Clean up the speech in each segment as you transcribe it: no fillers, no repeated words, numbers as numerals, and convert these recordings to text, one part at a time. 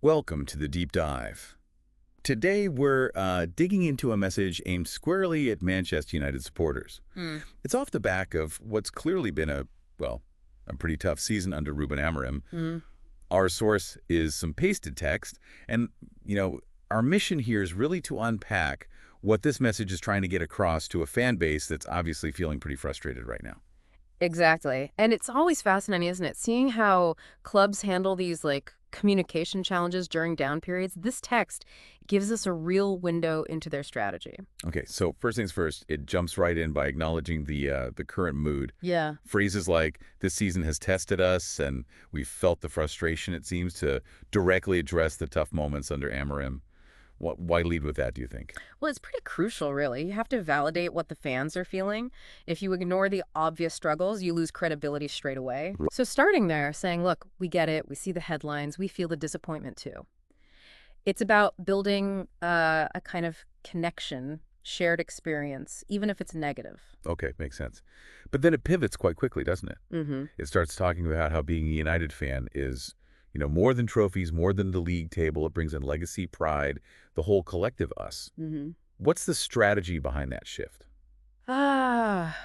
Welcome to the Deep Dive. Today we're digging into a message aimed squarely at Manchester United supporters. Hmm. It's off the back of what's clearly been a pretty tough season under Ruben Amorim. Hmm. Our source is some pasted text, and, our mission here is really to unpack what this message is trying to get across to a fan base that's obviously feeling pretty frustrated right now. Exactly. And it's always fascinating, isn't it? Seeing how clubs handle these communication challenges during down periods. This text gives us a real window into their strategy. Okay, so first things first, it jumps right in by acknowledging the current mood. Yeah. Phrases like, this season has tested us, and we've felt the frustration, it seems, to directly address the tough moments under Amorim. Why lead with that, do you think? Well, it's pretty crucial, really. You have to validate what the fans are feeling. If you ignore the obvious struggles, you lose credibility straight away. So starting there, saying, look, we get it. We see the headlines. We feel the disappointment too. It's about building a kind of connection, shared experience, even if it's negative. Okay, makes sense. But then it pivots quite quickly, doesn't it? Mm-hmm. It starts talking about how being a United fan is, more than trophies, more than the league table. It brings in legacy, pride, the whole collective us. Mm-hmm. What's the strategy behind that shift? Ah,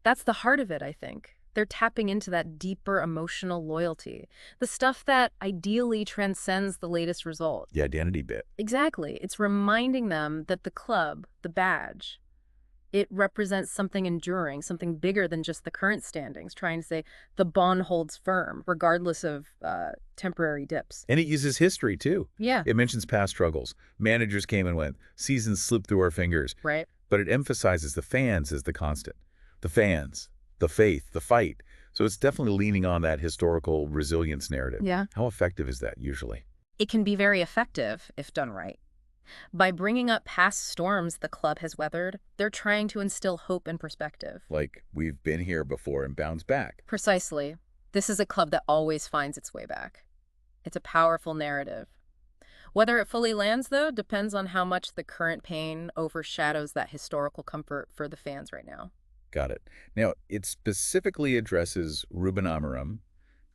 that's the heart of it, I think. They're tapping into that deeper emotional loyalty, the stuff that ideally transcends the latest result. The identity bit. Exactly. It's reminding them that the club, the badge, it represents something enduring, something bigger than just the current standings, trying to say the bond holds firm, regardless of temporary dips. And it uses history, too. Yeah, It mentions past struggles. Managers came and went. Seasons slipped through our fingers. right. But it emphasizes the fans as the constant. The fans, the faith, the fight. So it's definitely leaning on that historical resilience narrative. Yeah. How effective is that usually? It can be very effective if done right. By bringing up past storms the club has weathered, they're trying to instill hope and perspective. Like, we've been here before and bounced back. Precisely. This is a club that always finds its way back. It's a powerful narrative. Whether it fully lands, though, depends on how much the current pain overshadows that historical comfort for the fans right now. Got it. Now, it specifically addresses Ruben Amorim,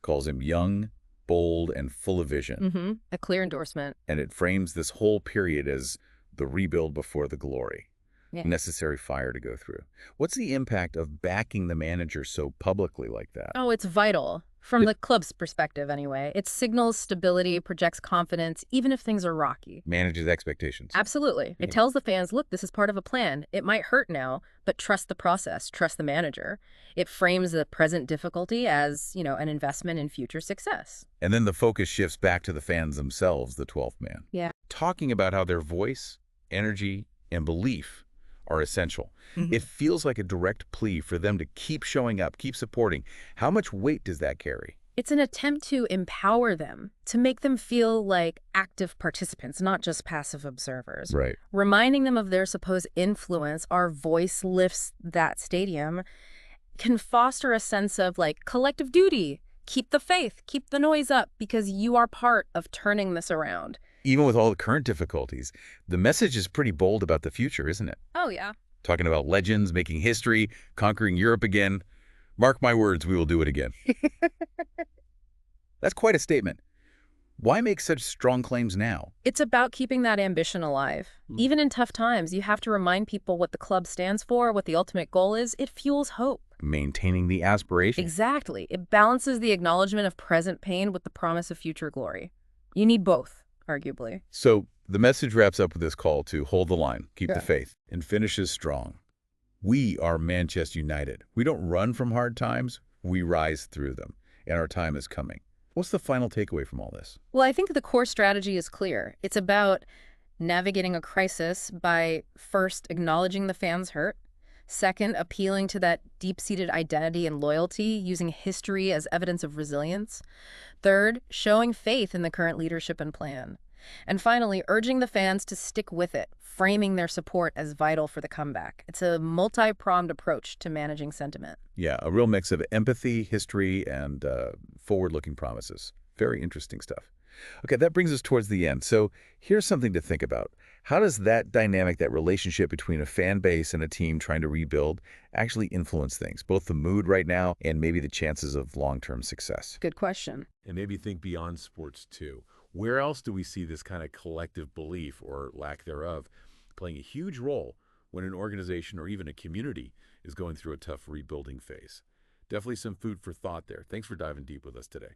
calls him young, bold, and full of vision. Mm-hmm. A clear endorsement. And it frames this whole period as the rebuild before the glory. Yeah. Necessary fire to go through. What's the impact of backing the manager so publicly like that? Oh, it's vital. From the club's perspective, anyway. It signals stability, projects confidence, even if things are rocky. Manages expectations. Absolutely. It tells the fans, look, this is part of a plan. It might hurt now, but trust the process, trust the manager. It frames the present difficulty as, an investment in future success. And then the focus shifts back to the fans themselves, the 12th man. Yeah. Talking about how their voice, energy, and belief are essential. Mhm. It feels like a direct plea for them to keep showing up, keep supporting. How much weight does that carry? It's an attempt to empower them, to make them feel like active participants, not just passive observers. Right. Reminding them of their supposed influence, our voice lifts that stadium, can foster a sense of collective duty. Keep the faith, keep the noise up, because you are part of turning this around. Even with all the current difficulties, the message is pretty bold about the future, isn't it? Oh, yeah. Talking about legends, making history, conquering Europe again. Mark my words, we will do it again. That's quite a statement. Why make such strong claims now? It's about keeping that ambition alive. Even in tough times, you have to remind people what the club stands for, what the ultimate goal is. It fuels hope. Maintaining the aspiration. Exactly. It balances the acknowledgement of present pain with the promise of future glory. You need both, arguably. So the message wraps up with this call to hold the line, keep Yeah. the faith, and finishes strong. We are Manchester United. We don't run from hard times, we rise through them, and our time is coming. What's the final takeaway from all this? Well, I think the core strategy is clear. It's about navigating a crisis by first acknowledging the fans' hurt, second, appealing to that deep-seated identity and loyalty, using history as evidence of resilience, third, showing faith in the current leadership and plan, and finally, urging the fans to stick with it, framing their support as vital for the comeback. It's a multi-pronged approach to managing sentiment. Yeah, a real mix of empathy, history, and forward-looking promises. Very interesting stuff. Okay, that brings us towards the end. So here's something to think about. How does that dynamic, that relationship between a fan base and a team trying to rebuild, actually influence things, both the mood right now and maybe the chances of long-term success? Good question. And maybe think beyond sports too. Where else do we see this kind of collective belief, or lack thereof, playing a huge role when an organization or even a community is going through a tough rebuilding phase? Definitely some food for thought there. Thanks for diving deep with us today.